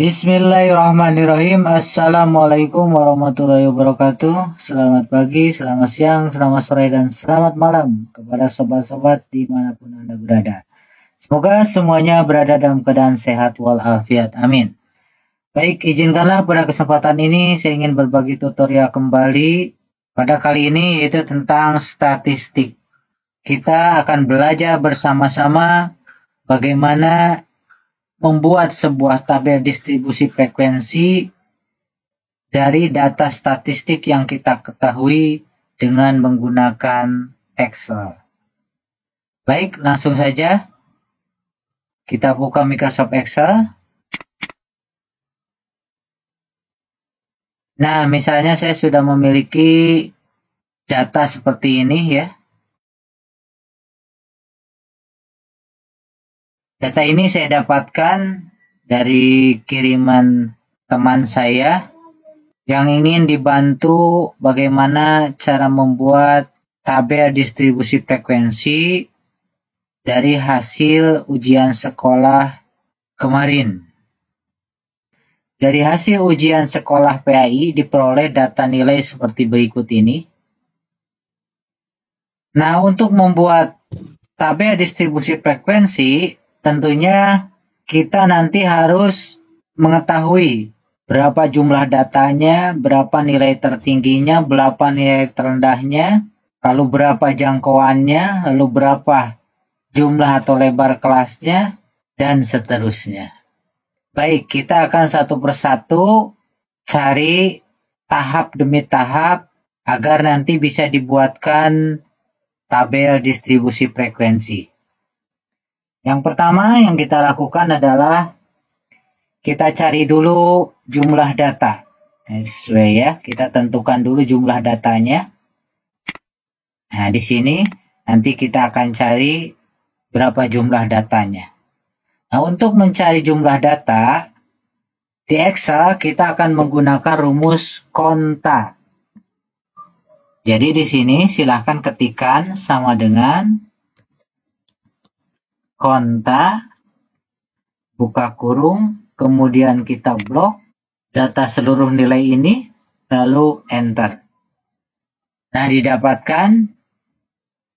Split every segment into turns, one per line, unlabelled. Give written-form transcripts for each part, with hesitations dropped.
Bismillahirrahmanirrahim. Assalamualaikum warahmatullahi wabarakatuh. Selamat pagi, selamat siang, selamat sore, dan selamat malam kepada sobat-sobat dimanapun Anda berada. Semoga semuanya berada dalam keadaan sehat walafiat. Amin. Baik, izinkanlah pada kesempatan ini saya ingin berbagi tutorial kembali. Pada kali ini yaitu tentang statistik. Kita akan belajar bersama-sama bagaimana membuat sebuah tabel distribusi frekuensi dari data statistik yang kita ketahui dengan menggunakan Excel. Baik, langsung saja kita buka Microsoft Excel. Nah, misalnya saya sudah memiliki data seperti ini ya. Data ini saya dapatkan dari kiriman teman saya yang ingin dibantu bagaimana cara membuat tabel distribusi frekuensi dari hasil ujian sekolah kemarin. Dari hasil ujian sekolah PAI diperoleh data nilai seperti berikut ini. Nah, untuk membuat tabel distribusi frekuensi, tentunya kita nanti harus mengetahui berapa jumlah datanya, berapa nilai tertingginya, berapa nilai terendahnya, lalu berapa jangkauannya, lalu berapa jumlah atau lebar kelasnya, dan seterusnya. Baik, kita akan satu persatu cari tahap demi tahap agar nanti bisa dibuatkan tabel distribusi frekuensi. Yang pertama yang kita lakukan adalah kita cari dulu jumlah data. Sesuai ya, kita tentukan dulu jumlah datanya. Nah, di sini nanti kita akan cari berapa jumlah datanya. Nah, untuk mencari jumlah data, di Excel kita akan menggunakan rumus konta. Jadi di sini silahkan ketikkan sama dengan konta, buka kurung, kemudian kita blok data seluruh nilai ini, lalu enter. Nah, didapatkan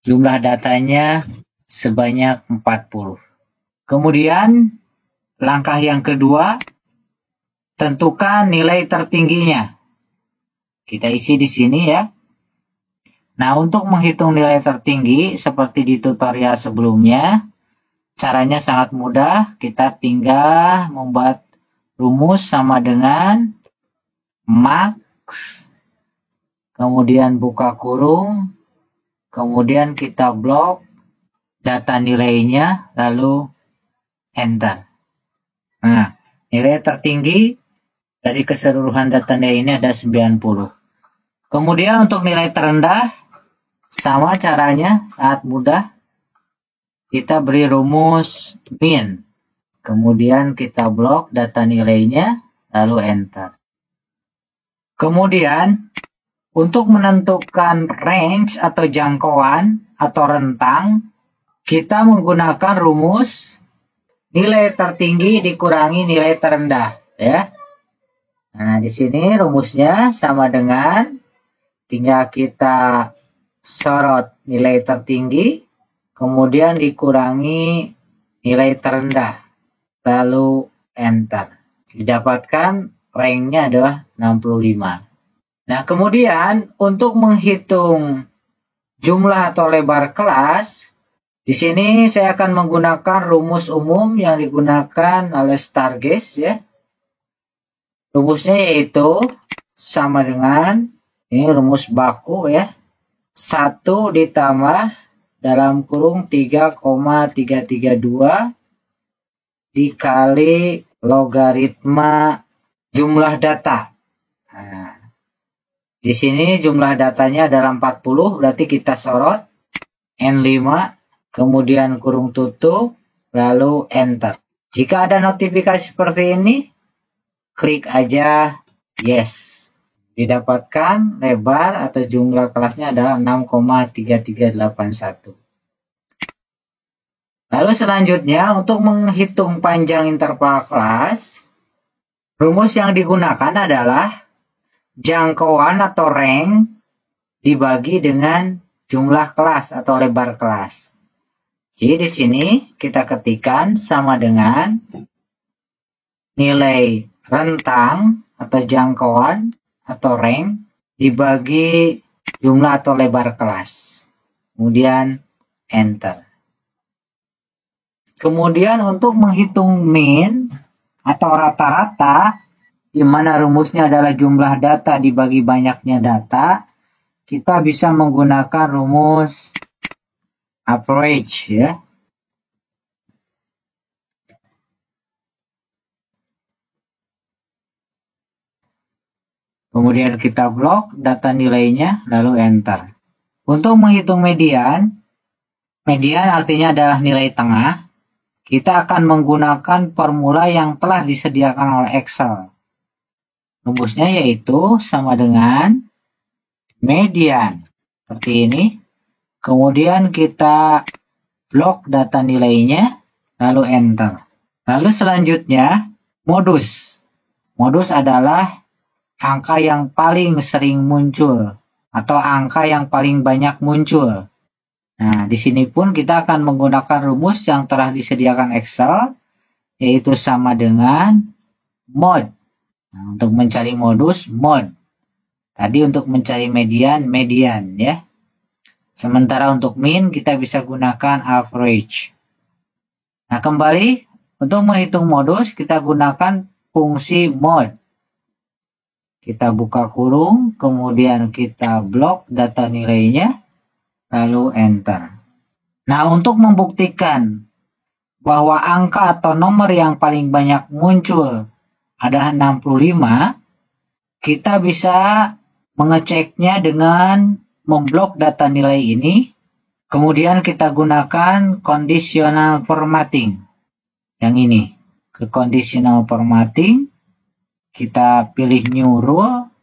jumlah datanya sebanyak 40. Kemudian, langkah yang kedua, tentukan nilai tertingginya. Kita isi di sini ya. Nah, untuk menghitung nilai tertinggi, seperti di tutorial sebelumnya, caranya sangat mudah, kita tinggal membuat rumus sama dengan max, kemudian buka kurung, kemudian kita blok data nilainya, lalu enter. Nah, nilai tertinggi dari keseluruhan data nilai ini ada 90. Kemudian untuk nilai terendah, sama caranya, sangat mudah. Kita beri rumus min, kemudian kita blok data nilainya, lalu enter. Kemudian, untuk menentukan range atau jangkauan atau rentang, kita menggunakan rumus nilai tertinggi dikurangi nilai terendah, ya. Nah, di sini rumusnya sama dengan, tinggal kita sorot nilai tertinggi, kemudian dikurangi nilai terendah, lalu enter. Didapatkan rank-nya adalah 65. Nah, kemudian untuk menghitung jumlah atau lebar kelas, di sini saya akan menggunakan rumus umum yang digunakan oleh Stargaze ya. Rumusnya yaitu sama dengan, ini rumus baku ya, 1 ditambah dalam kurung 3,332 dikali logaritma jumlah data. Nah, di sini jumlah datanya adalah 40, berarti kita sorot N5, kemudian kurung tutup, lalu enter. Jika ada notifikasi seperti ini, klik aja yes. Didapatkan lebar atau jumlah kelasnya adalah 6,3381. Lalu selanjutnya untuk menghitung panjang interval kelas, Rumus yang digunakan adalah jangkauan atau rank dibagi dengan jumlah kelas atau lebar kelas. Jadi di sini kita ketikkan sama dengan nilai rentang atau jangkauan atau rank dibagi jumlah atau lebar kelas. Kemudian enter. Kemudian untuk menghitung mean atau rata-rata, di mana rumusnya adalah jumlah data dibagi banyaknya data, kita bisa menggunakan rumus average ya. Kemudian kita blok data nilainya, lalu enter. Untuk menghitung median, median artinya adalah nilai tengah. Kita akan menggunakan formula yang telah disediakan oleh Excel. Rumusnya yaitu sama dengan median. Seperti ini. Kemudian kita blok data nilainya, lalu enter. Lalu selanjutnya, modus. Modus adalah angka yang paling sering muncul atau angka yang paling banyak muncul. Nah, di sini pun kita akan menggunakan rumus yang telah disediakan Excel, yaitu sama dengan mod. Nah, untuk mencari modus, mod. Tadi untuk mencari median, median ya. Sementara untuk mean, kita bisa gunakan average. Nah, kembali, untuk menghitung modus, kita gunakan fungsi mod. Kita buka kurung, kemudian kita blok data nilainya, lalu enter. Nah, untuk membuktikan bahwa angka atau nomor yang paling banyak muncul adalah 65, kita bisa mengeceknya dengan memblok data nilai ini, kemudian kita gunakan conditional formatting. Yang ini, ke conditional formatting, kita pilih new rule,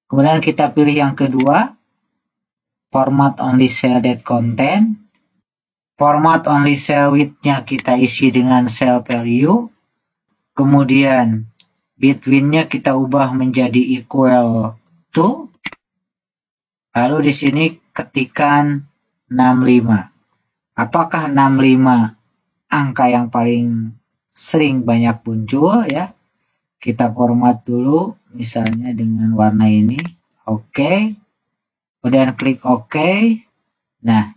kemudian kita pilih yang kedua, format only cell that content. Format only cell width-nya kita isi dengan cell value. Kemudian between-nya kita ubah menjadi equal to. Lalu di sini ketikkan 65. Apakah 65 angka yang paling sering banyak muncul ya? Kita format dulu misalnya dengan warna ini. Oke. Kemudian klik OK. Nah,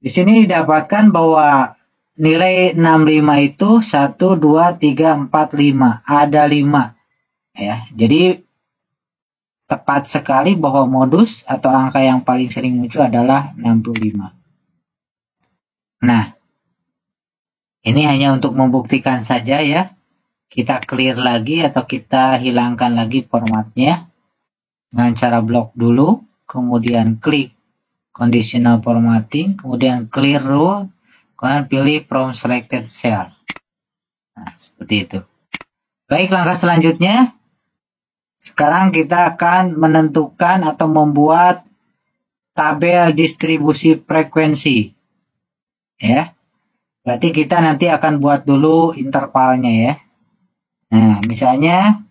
di sini didapatkan bahwa nilai 65 itu 1, 2, 3, 4, 5. Ada 5. Ya, jadi tepat sekali bahwa modus atau angka yang paling sering muncul adalah 65. Nah, ini hanya untuk membuktikan saja ya. Kita clear lagi atau kita hilangkan lagi formatnya. Dengan cara blok dulu, kemudian klik conditional formatting, kemudian clear rule, kemudian pilih from selected cell. Nah, seperti itu. Baik, langkah selanjutnya, sekarang kita akan menentukan atau membuat tabel distribusi frekuensi. Ya, berarti kita nanti akan buat dulu intervalnya ya. Nah, misalnya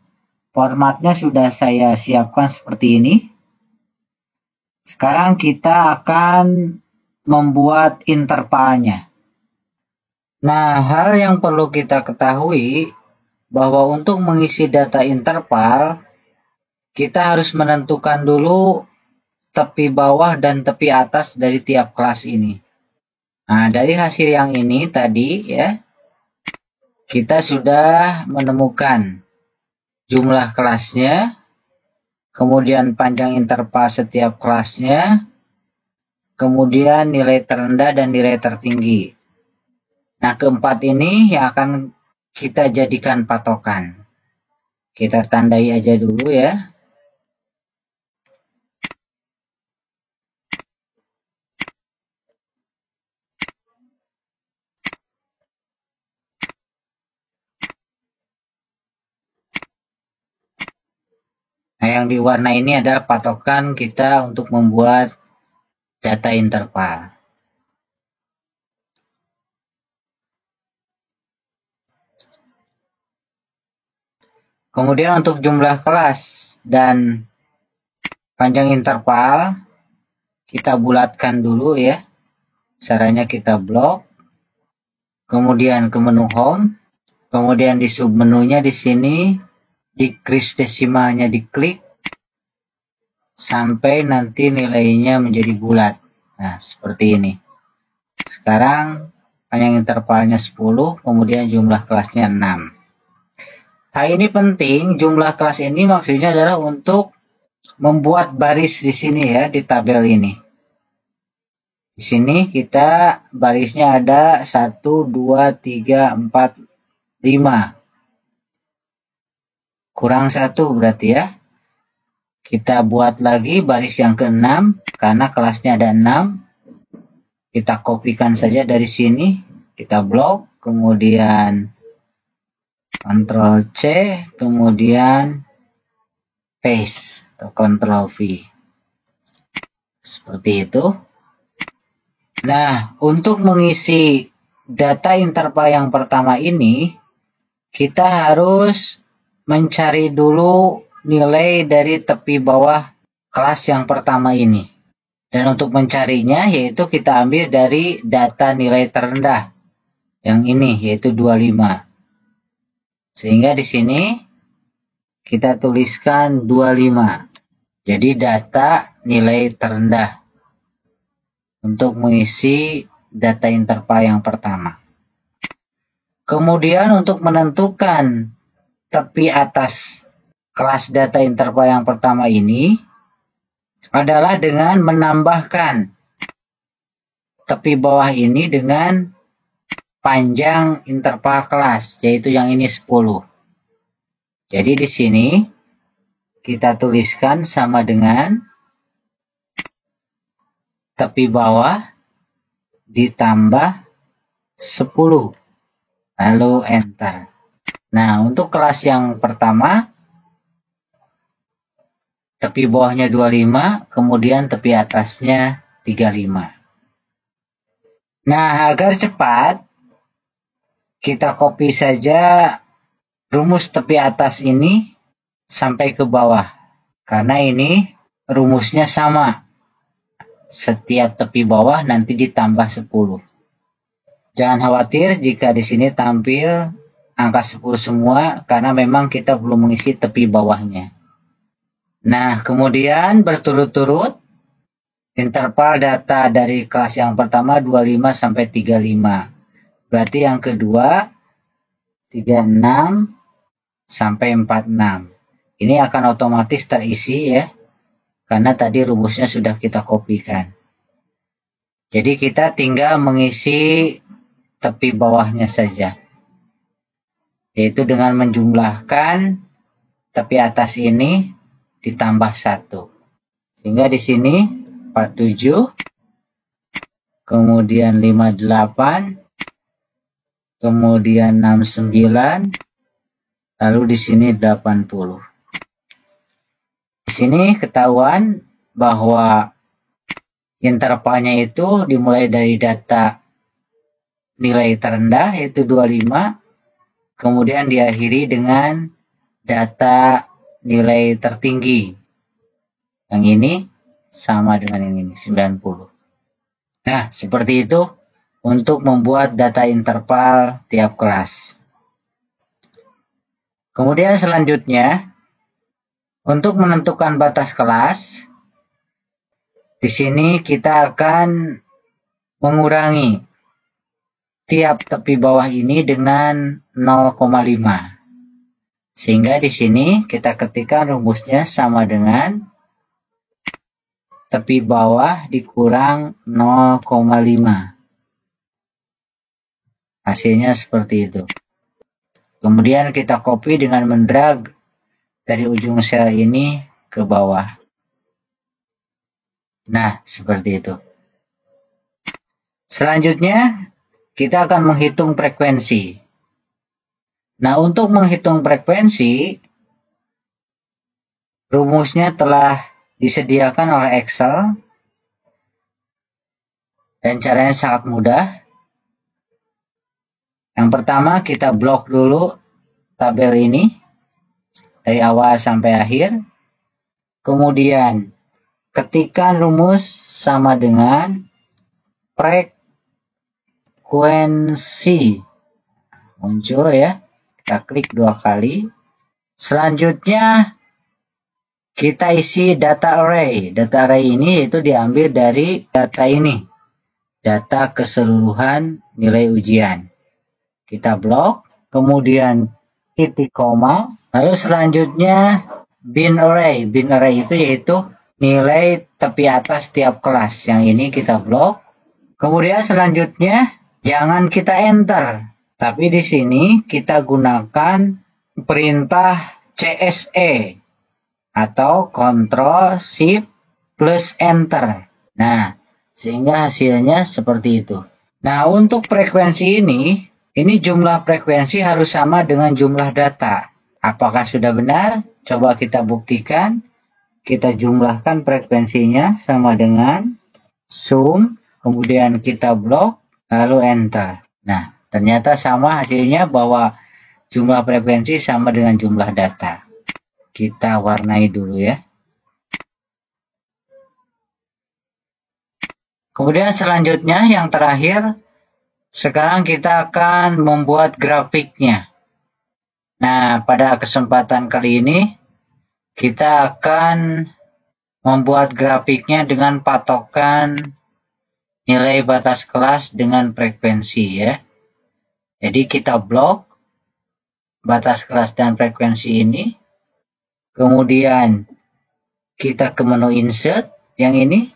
formatnya sudah saya siapkan seperti ini. Sekarang kita akan membuat intervalnya. Nah, hal yang perlu kita ketahui bahwa untuk mengisi data interval, kita harus menentukan dulu tepi bawah dan tepi atas dari tiap kelas ini. Nah, dari hasil yang ini tadi ya, kita sudah menemukan jumlah kelasnya, kemudian panjang interval setiap kelasnya, kemudian nilai terendah dan nilai tertinggi. Nah, keempat ini yang akan kita jadikan patokan. Kita tandai aja dulu ya. Nah, yang di warna ini adalah patokan kita untuk membuat data interval. Kemudian untuk jumlah kelas dan panjang interval, kita bulatkan dulu ya. Caranya kita blok, kemudian ke menu home, kemudian di submenunya di sini, decrease desimalnya diklik, sampai nanti nilainya menjadi bulat. Nah, seperti ini. Sekarang panjang intervalnya 10, kemudian jumlah kelasnya 6. Hal ini penting, jumlah kelas ini maksudnya adalah untuk membuat baris di sini ya, di tabel ini. Di sini kita barisnya ada 1, 2, 3, 4, 5. Kurang 1 berarti ya. Kita buat lagi baris yang ke-6, karena kelasnya ada 6. Kita kopikan saja dari sini, kita blok, kemudian Ctrl C, kemudian paste atau Ctrl V. Seperti itu. Nah, untuk mengisi data interval yang pertama ini, kita harus mencari dulu nilai dari tepi bawah kelas yang pertama ini. Dan untuk mencarinya yaitu kita ambil dari data nilai terendah yang ini yaitu 25. Sehingga di sini kita tuliskan 25. Jadi data nilai terendah untuk mengisi data interval yang pertama. Kemudian untuk menentukan tepi atas kelas data interval yang pertama ini adalah dengan menambahkan tepi bawah ini dengan panjang interval kelas, yaitu yang ini 10. Jadi di sini kita tuliskan sama dengan tepi bawah ditambah 10. Lalu enter. Nah, untuk kelas yang pertama tepi bawahnya 25, kemudian tepi atasnya 35. Nah, agar cepat, kita copy saja rumus tepi atas ini sampai ke bawah. Karena ini rumusnya sama. Setiap tepi bawah nanti ditambah 10. Jangan khawatir jika di sini tampil angka 10 semua, karena memang kita belum mengisi tepi bawahnya. Nah, kemudian berturut-turut interval data dari kelas yang pertama 25 sampai 35. Berarti yang kedua 36 sampai 46. Ini akan otomatis terisi ya, karena tadi rumusnya sudah kita kopikan. Jadi kita tinggal mengisi tepi bawahnya saja, yaitu dengan menjumlahkan tepi atas ini ditambah 1. Sehingga di sini 47, kemudian 58, kemudian 69, lalu di sini 80. Di sini ketahuan bahwa intervalnya itu dimulai dari data nilai terendah yaitu 25, kemudian diakhiri dengan data nilai tertinggi. Yang ini sama dengan yang ini, 90. Nah, seperti itu untuk membuat data interval tiap kelas. Kemudian selanjutnya, untuk menentukan batas kelas, di sini kita akan mengurangi tiap tepi bawah ini dengan 0,5. Sehingga di sini kita ketikkan rumusnya sama dengan tepi bawah dikurang 0,5. Hasilnya seperti itu. Kemudian kita copy dengan mendrag dari ujung sel ini ke bawah. Nah, seperti itu. Selanjutnya, kita akan menghitung frekuensi. Nah, untuk menghitung frekuensi, rumusnya telah disediakan oleh Excel. Dan caranya sangat mudah. Yang pertama, kita blok dulu tabel ini. dari awal sampai akhir. Kemudian ketikkan rumus sama dengan frekuensi. Muncul ya. Kita klik 2 kali. Selanjutnya kita isi data array. Data array ini itu diambil dari data ini. Data keseluruhan nilai ujian. Kita blok. Kemudian titik koma. Lalu selanjutnya bin array. Bin array itu yaitu nilai tepi atas tiap kelas. Yang ini kita blok. Kemudian selanjutnya jangan kita enter. Tapi di sini kita gunakan perintah CSE atau Ctrl Shift plus Enter. Nah, sehingga hasilnya seperti itu. Nah, untuk frekuensi ini jumlah frekuensi harus sama dengan jumlah data. Apakah sudah benar? Coba kita buktikan. Kita jumlahkan frekuensinya sama dengan sum, kemudian kita blok, lalu enter. Nah, ternyata sama hasilnya bahwa jumlah frekuensi sama dengan jumlah data. Kita warnai dulu ya. Kemudian selanjutnya yang terakhir, sekarang kita akan membuat grafiknya. Nah, pada kesempatan kali ini kita akan membuat grafiknya dengan patokan nilai batas kelas dengan frekuensi ya. Jadi kita blok batas kelas dan frekuensi ini. Kemudian kita ke menu insert yang ini.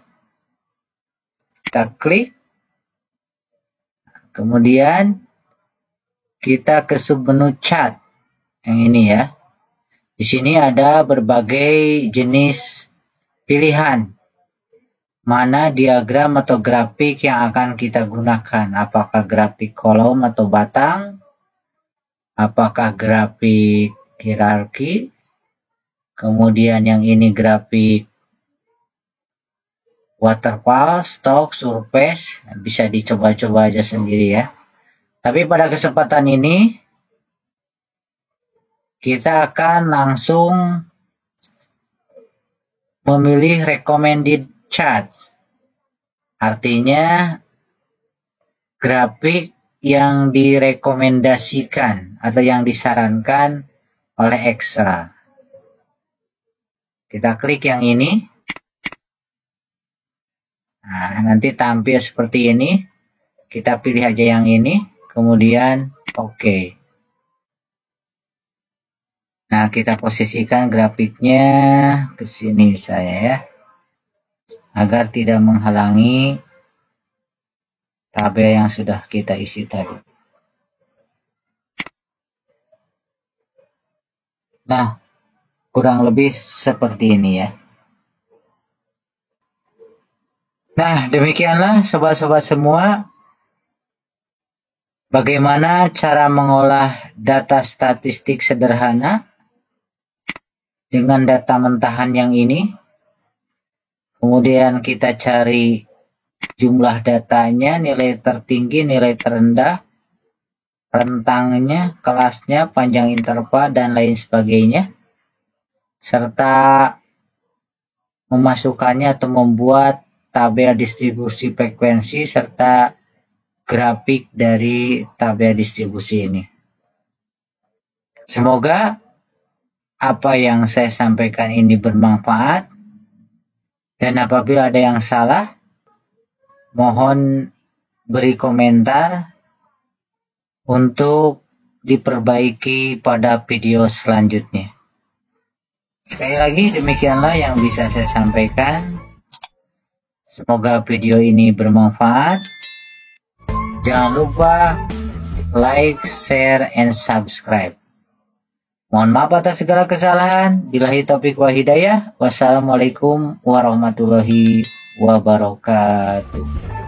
Kita klik. Kemudian kita ke submenu chart yang ini ya. Di sini ada berbagai jenis pilihan. Mana diagram atau grafik yang akan kita gunakan. Apakah grafik kolom atau batang? Apakah grafik hierarki? Kemudian yang ini grafik waterfall, stock, surface. Bisa dicoba-coba aja sendiri ya. Tapi pada kesempatan ini kita akan langsung memilih recommended charts. Artinya grafik yang direkomendasikan atau yang disarankan oleh Excel. Kita klik yang ini. Nah, nanti tampil seperti ini. Kita pilih aja yang ini. Kemudian oke. Nah, kita posisikan grafiknya ke sini misalnya ya. Agar tidak menghalangi tabel yang sudah kita isi tadi. Nah, kurang lebih seperti ini ya. Nah, demikianlah sobat-sobat semua. Bagaimana cara mengolah data statistik sederhana dengan data mentahan yang ini. Kemudian kita cari jumlah datanya, nilai tertinggi, nilai terendah, rentangnya, kelasnya, panjang interval, dan lain sebagainya. Serta memasukkannya atau membuat tabel distribusi frekuensi serta grafik dari tabel distribusi ini. Semoga apa yang saya sampaikan ini bermanfaat, dan apabila ada yang salah, mohon beri komentar untuk diperbaiki pada video selanjutnya. Sekali lagi demikianlah yang bisa saya sampaikan. Semoga video ini bermanfaat. Jangan lupa like, share, and subscribe. Mohon maaf atas segala kesalahan. Billahi taufiq wa hidayah. Wassalamualaikum warahmatullahi wabarakatuh.